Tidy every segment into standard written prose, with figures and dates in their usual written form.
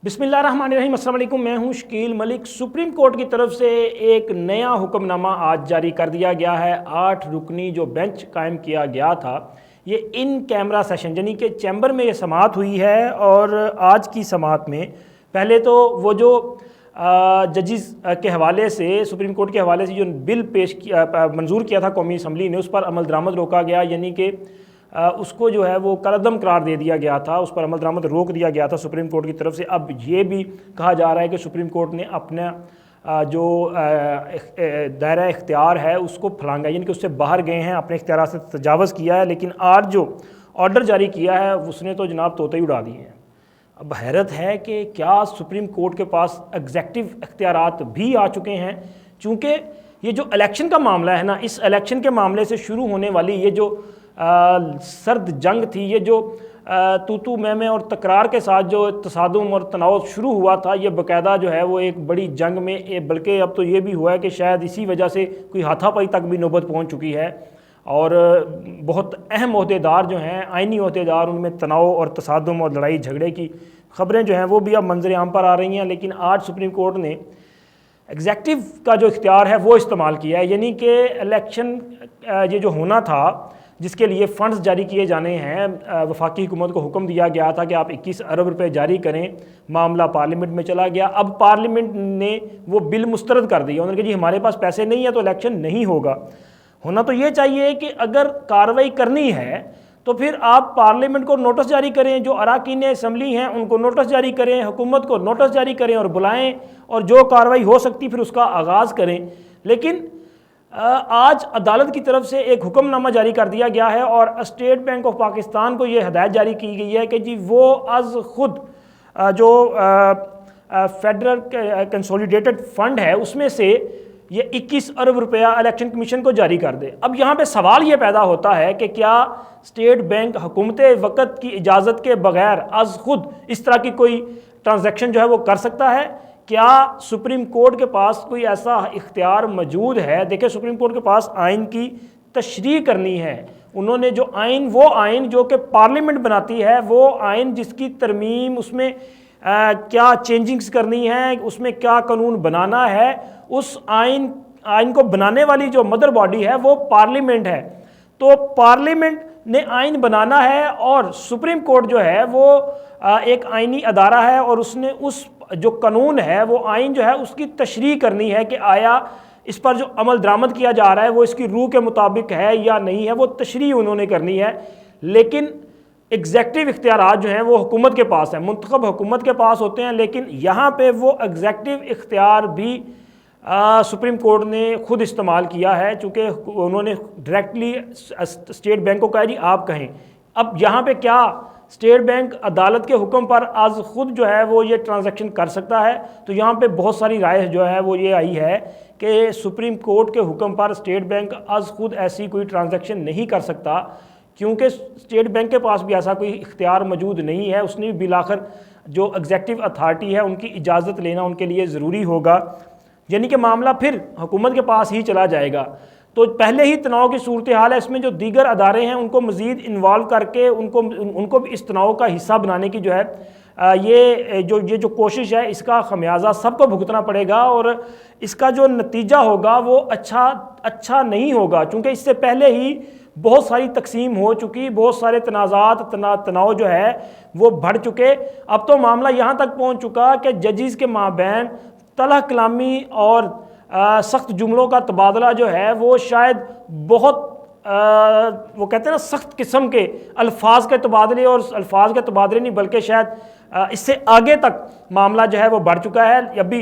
बिस्मिल्लाहिर्रहमानिर्रहीम। अस्सलाम वालेकुम। मैं हूं शकील मलिक। सुप्रीम कोर्ट की तरफ से एक नया हुक्मनामा आज जारी कर दिया गया है। 8 रुकनी जो बेंच कायम किया गया था, ये इन कैमरा सेशन यानी कि चैम्बर में ये समाअत हुई है। और आज की समाअत में पहले तो वो जो जजिस के हवाले से, सुप्रीम कोर्ट के हवाले से जो बिल पेश किया मंजूर किया था कौमी असम्बली ने, उस पर अमल दरामद रोका गया, यानी कि उसको जो है वो कलअदम करार दे दिया गया था, उस पर अमल दरामद रोक दिया गया था सुप्रीम कोर्ट की तरफ से। अब ये भी कहा जा रहा है कि सुप्रीम कोर्ट ने अपना जो दायरा इख्तियार है उसको फलांगा, यानी कि उससे बाहर गए हैं, अपने इख्तियार से तजावज़ किया है। लेकिन आज जो ऑर्डर जारी किया है उसने तो जनाब तोते ही उड़ा दिए हैं। अब हैरत है कि क्या सुप्रीम कोर्ट के पास एग्जेक्टिव इख्तियारात भी आ चुके हैं, चूँकि ये जो इलेक्शन का मामला है ना, इस इलेक्शन के मामले से शुरू होने वाली ये जो सर्द जंग थी, ये जो तू मैं और तकरार के साथ जो तसादुम और तनाव शुरू हुआ था, ये बाकायदा जो है वो एक बड़ी जंग में, बल्कि अब तो ये भी हुआ है कि शायद इसी वजह से कोई हाथापाई तक भी नौबत पहुंच चुकी है। और बहुत अहम ओहदेदार जो हैं, आइनी ओहदेदार, उनमें तनाव और तसादुम और लड़ाई झगड़े की ख़बरें जो हैं वो भी अब मंजर आम पर आ रही हैं। लेकिन आज सुप्रीम कोर्ट ने एग्जेक्टिव का जो इख्तियार है वो इस्तेमाल किया है, यानी कि इलेक्शन ये जो होना था, जिसके लिए फ़ंड्स जारी किए जाने हैं, वफाकी हुकूमत को हुक्म दिया गया था कि आप 21 अरब रुपए जारी करें। मामला पार्लियामेंट में चला गया। अब पार्लियामेंट ने वो बिल मुस्तरद कर दिया। उन्होंने कहा जी हमारे पास पैसे नहीं है तो इलेक्शन नहीं होगा। होना तो ये चाहिए कि अगर कार्रवाई करनी है तो फिर आप पार्लियामेंट को नोटिस जारी करें, जो अरकान असम्बली हैं उनको नोटिस जारी करें, हुकूमत को नोटिस जारी करें और बुलाएं, और जो कार्रवाई हो सकती फिर उसका आगाज़ करें। लेकिन आज अदालत की तरफ से एक हुक्मनामा जारी कर दिया गया है और स्टेट बैंक ऑफ पाकिस्तान को ये हदायत जारी की गई है कि जी वो अज़ खुद जो फेडरल कंसोलिडेटेड फ़ंड है उसमें से ये 21 अरब रुपया इलेक्शन कमीशन को जारी कर दे। अब यहाँ पे सवाल ये पैदा होता है कि क्या स्टेट बैंक हुकूमत वक़्त की इजाज़त के बगैर अज़ खुद इस तरह की कोई ट्रांजैक्शन जो है वो कर सकता है? क्या सुप्रीम कोर्ट के पास कोई ऐसा इख्तियार मौजूद है? देखिए, सुप्रीम कोर्ट के पास आइन की तशरीह करनी है। उन्होंने जो आइन, वो आइन जो कि पार्लियामेंट बनाती है, वो आइन जिसकी तरमीम, उसमें क्या चेंजिंग्स करनी है, उसमें क्या कानून बनाना है, उस आइन को बनाने वाली जो मदर बॉडी है वो पार्लियामेंट है। तो पार्लियामेंट ने आइन बनाना है और सुप्रीम कोर्ट जो है वो एक आइनी अदारा है और उसने उस जो कानून है, वो आइन जो है उसकी तशरीह करनी है कि आया इस पर जो अमल दरामद किया जा रहा है वो इसकी रूह के मुताबिक है या नहीं है, वो तशरीह उन्होंने करनी है। लेकिन एग्जेक्टिव इख्तियारात जो हैं वो हुकूमत के पास हैं, मुंतखब हुकूमत के पास होते हैं। लेकिन यहाँ पे वो एग्जेक्टिव इख्तियार भी सुप्रीम कोर्ट ने खुद इस्तेमाल किया है, चूँकि उन्होंने डायरेक्टली स्टेट बैंक को कहा जी आप कहें। अब यहाँ पे क्या स्टेट बैंक अदालत के हुक्म पर आज खुद जो है वो ये ट्रांजैक्शन कर सकता है? तो यहाँ पे बहुत सारी राय जो है वो ये आई है कि सुप्रीम कोर्ट के हुक्म पर स्टेट बैंक आज खुद ऐसी कोई ट्रांजैक्शन नहीं कर सकता, क्योंकि स्टेट बैंक के पास भी ऐसा कोई इख्तियार मौजूद नहीं है। उसने भी बिलाखिर जो एग्जेक्टिव अथॉरिटी है उनकी इजाज़त लेना उनके लिए ज़रूरी होगा, यानी कि मामला फिर हुकूमत के पास ही चला जाएगा। तो पहले ही तनाव की सूरत हाल है, इसमें जो दीगर अदारे हैं उनको मज़ीद इन्वॉल्व करके उनको भी इस तनाव का हिस्सा बनाने की जो है ये जो कोशिश है, इसका खमियाजा सबको भुगतना पड़ेगा और इसका जो नतीजा होगा वो अच्छा नहीं होगा, क्योंकि इससे पहले ही बहुत सारी तकसीम हो चुकी, बहुत सारे तनाव जो है वो बढ़ चुके। अब तो मामला यहाँ तक पहुँच चुका कि जजिस के माबैन तलह कलामी और सख्त जुमलों का तबादला जो है वो शायद बहुत वो कहते हैं ना सख्त किस्म के अल्फाज के तबादले, और अल्फाज के तबादले नहीं बल्कि शायद इससे आगे तक मामला जो है वो बढ़ चुका है। अभी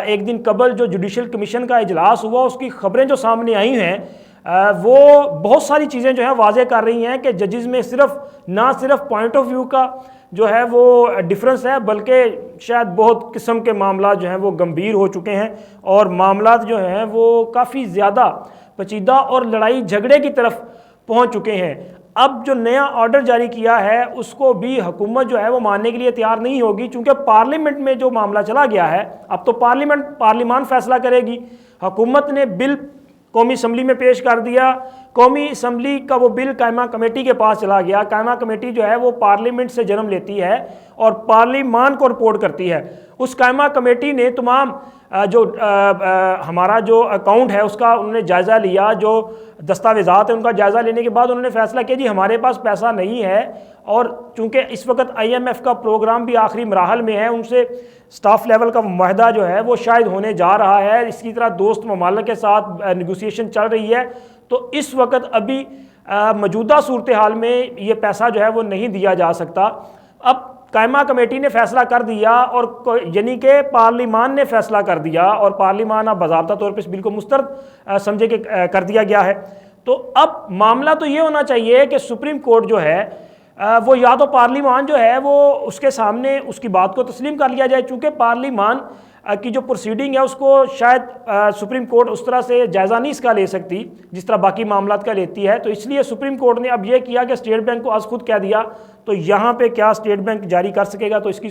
एक दिन कबल जो जुडिशल कमीशन का इजलास हुआ, उसकी खबरें जो सामने आई हैं वो बहुत सारी चीज़ें जो है वाज़े कर रही हैं कि जजिस में ना सिर्फ पॉइंट ऑफ व्यू का जो है वो डिफरेंस है, बल्कि शायद बहुत किस्म के मामला जो हैं वो गंभीर हो चुके हैं और मामला जो हैं वो काफ़ी ज़्यादा पेचीदा और लड़ाई झगड़े की तरफ पहुंच चुके हैं। अब जो नया ऑर्डर जारी किया है उसको भी हुकूमत जो है वो मानने के लिए तैयार नहीं होगी, क्योंकि पार्लियामेंट में जो मामला चला गया है अब तो पार्लियामान फैसला करेगी। हुकूमत ने बिल कौमी असम्बली में पेश कर दिया, قومی اسمبلی کا وہ بل قائمہ کمیٹی کے پاس چلا گیا. قائمہ کمیٹی جو ہے وہ پارلیمنٹ سے جنم لیتی ہے اور پارلیمان کو رپورٹ کرتی ہے. اس قائمہ کمیٹی نے تمام جو ہمارا جو اکاؤنٹ ہے اس کا انہوں نے جائزہ لیا, جو دستاویزات ہیں ان کا جائزہ لینے کے بعد انہوں نے فیصلہ کیا جی ہمارے پاس پیسہ نہیں ہے, اور چونکہ اس وقت IMF کا پروگرام بھی آخری مراحل میں ہے, ان سے سٹاف لیول کا معاہدہ جو ہے وہ شاید ہونے جا رہا ہے, اسی طرح دوست ممالک کے ساتھ نیگوسیشن چل رہی ہے, تو اس وقت ابھی موجودہ صورتحال میں یہ پیسہ جو ہے وہ نہیں دیا جا سکتا. اب قائمہ کمیٹی نے فیصلہ کر دیا, اور یعنی کہ پارلیمان نے فیصلہ کر دیا, اور پارلیمان اب باضابطہ طور پہ اس بل کو مسترد سمجھے کہ کر دیا گیا ہے. تو اب معاملہ تو یہ ہونا چاہیے کہ سپریم کورٹ جو ہے وہ یا تو پارلیمان جو ہے وہ اس کے سامنے اس کی بات کو تسلیم کر لیا جائے, چونکہ پارلیمان کی جو پروسیڈنگ ہے اس کو شاید سپریم کورٹ اس طرح سے جائزہ نہیں اس کا لے سکتی جس طرح باقی معاملات کا لیتی ہے. تو اس لیے سپریم کورٹ نے اب یہ کیا کہ اسٹیٹ بینک کو از خود کہہ دیا, تو یہاں پہ کیا اسٹیٹ بینک جاری کر سکے گا, تو اس کی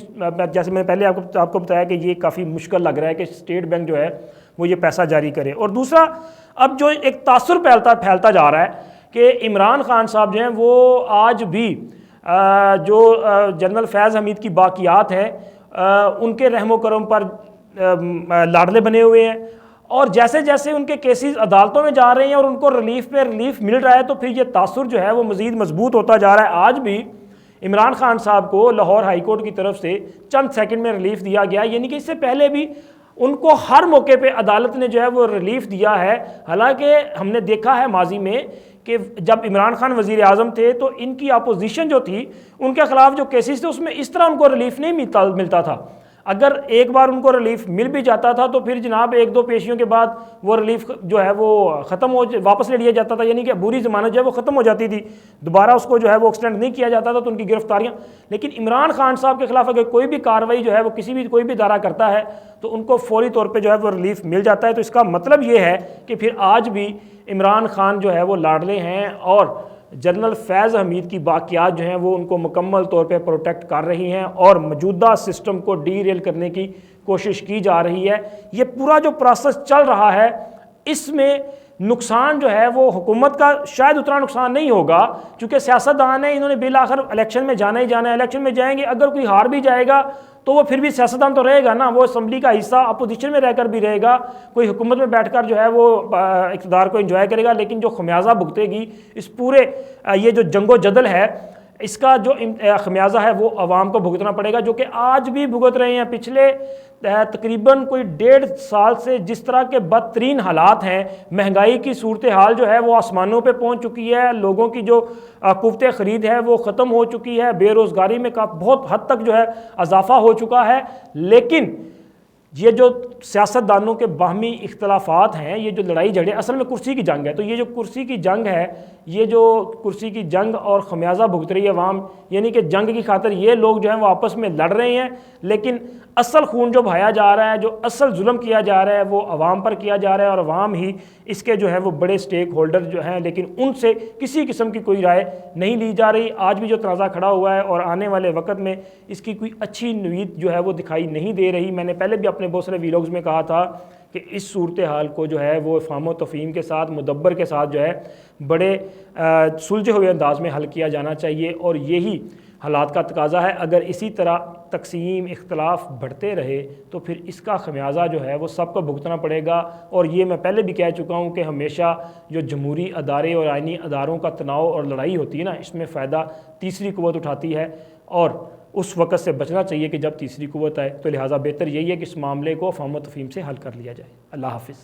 جیسے میں پہلے آپ کو بتایا کہ یہ کافی مشکل لگ رہا ہے کہ اسٹیٹ بینک جو ہے وہ یہ پیسہ جاری کرے. اور دوسرا اب جو ایک تاثر پھیلتا جا رہا ہے کہ عمران خان صاحب جو ہیں وہ آج بھی جو جنرل فیض حمید کی باقیات ہیں ان کے رحم و کرم پر لاڈلے بنے ہوئے ہیں, اور جیسے جیسے ان کے کیسز عدالتوں میں جا رہے ہیں اور ان کو ریلیف پہ ریلیف مل رہا ہے, تو پھر یہ تاثر جو ہے وہ مزید مضبوط ہوتا جا رہا ہے. آج بھی عمران خان صاحب کو لاہور ہائی کورٹ کی طرف سے چند سیکنڈ میں ریلیف دیا گیا, یعنی کہ اس سے پہلے بھی ان کو ہر موقع پہ عدالت نے جو ہے وہ ریلیف دیا ہے. حالانکہ ہم نے دیکھا ہے ماضی میں کہ جب عمران خان وزیر اعظم تھے تو ان کی اپوزیشن جو تھی ان کے خلاف جو کیسز تھے اس میں اس طرح ان کو ریلیف نہیں ملتا تھا. اگر ایک بار ان کو ریلیف مل بھی جاتا تھا تو پھر جناب ایک دو پیشیوں کے بعد وہ ریلیف جو ہے وہ واپس لے لیا جاتا تھا, یعنی کہ عبوری ضمانت جو ہے وہ ختم ہو جاتی تھی, دوبارہ اس کو جو ہے وہ ایکسٹینڈ نہیں کیا جاتا تھا, تو ان کی گرفتاریاں. لیکن عمران خان صاحب کے خلاف اگر کوئی بھی کارروائی جو ہے وہ کوئی بھی ادارہ کرتا ہے تو ان کو فوری طور پہ جو ہے وہ ریلیف مل جاتا ہے. تو اس کا مطلب یہ ہے کہ پھر آج بھی عمران خان جو ہے وہ لاڈلے ہیں, اور جنرل فیض حمید کی باقیات جو ہیں وہ ان کو مکمل طور پہ پروٹیکٹ کر رہی ہیں, اور موجودہ سسٹم کو ڈی ریل کرنے کی کوشش کی جا رہی ہے. یہ پورا جو پروسیس چل رہا ہے اس میں نقصان جو ہے وہ حکومت کا شاید اتنا نقصان نہیں ہوگا, کیونکہ سیاستدان ہیں, انہوں نے بالآخر الیکشن میں جانا ہی جانا ہے, الیکشن میں جائیں گے. اگر کوئی ہار بھی جائے گا تو وہ پھر بھی سیاستدان تو رہے گا نا, وہ اسمبلی کا حصہ اپوزیشن میں رہ کر بھی رہے گا, کوئی حکومت میں بیٹھ کر جو ہے وہ اقتدار کو انجوائے کرے گا, لیکن جو خمیازہ بھگتے گی اس پورے یہ جو جنگ و جدل ہے اس کا جو خمیازہ ہے وہ عوام کو بھگتنا پڑے گا, جو کہ آج بھی بھگت رہے ہیں. پچھلے تقریباً کوئی 1.5 سال سے جس طرح کے بدترین حالات ہیں, مہنگائی کی صورتحال جو ہے وہ آسمانوں پہ پہنچ چکی ہے, لوگوں کی جو قوت خرید ہے وہ ختم ہو چکی ہے, بے روزگاری میں بہت حد تک جو ہے اضافہ ہو چکا ہے. لیکن یہ جو سیاستدانوں کے باہمی اختلافات ہیں, یہ جو لڑائی جھگڑے اصل میں کرسی کی جنگ ہے, تو یہ جو کرسی کی جنگ ہے, یہ جو کرسی کی جنگ اور خمیازہ بھگت رہی ہے عوام, یعنی کہ جنگ کی خاطر یہ لوگ جو ہیں وہ آپس میں لڑ رہے ہیں, لیکن اصل خون جو بہایا جا رہا ہے, جو اصل ظلم کیا جا رہا ہے وہ عوام پر کیا جا رہا ہے, اور عوام ہی اس کے جو ہے وہ بڑے سٹیک ہولڈر جو ہیں, لیکن ان سے کسی قسم کی کوئی رائے نہیں لی جا رہی. آج بھی جو تنازع کھڑا ہوا ہے اور آنے والے وقت میں اس کی کوئی اچھی نوید جو ہے وہ دکھائی نہیں دے رہی. میں نے پہلے بھی اپنے بہت سارے ویلوگز میں کہا تھا کہ اس صورتحال کو جو ہے وہ افہام و تفہیم کے ساتھ, مدبر کے ساتھ جو ہے بڑے سلجھے ہوئے انداز میں حل کیا جانا چاہیے, اور یہی حالات کا تقاضا ہے. اگر اسی طرح تقسیم اختلاف بڑھتے رہے تو پھر اس کا خمیازہ جو ہے وہ سب کو بھگتنا پڑے گا. اور یہ میں پہلے بھی کہہ چکا ہوں کہ ہمیشہ جو جمہوری ادارے اور آئینی اداروں کا تناؤ اور لڑائی ہوتی ہے نا, اس میں فائدہ تیسری قوت اٹھاتی ہے, اور اس وقت سے بچنا چاہیے کہ جب تیسری قوت آئے. تو لہٰذا بہتر یہی ہے کہ اس معاملے کو افہام و تفہیم سے حل کر لیا جائے. اللہ حافظ.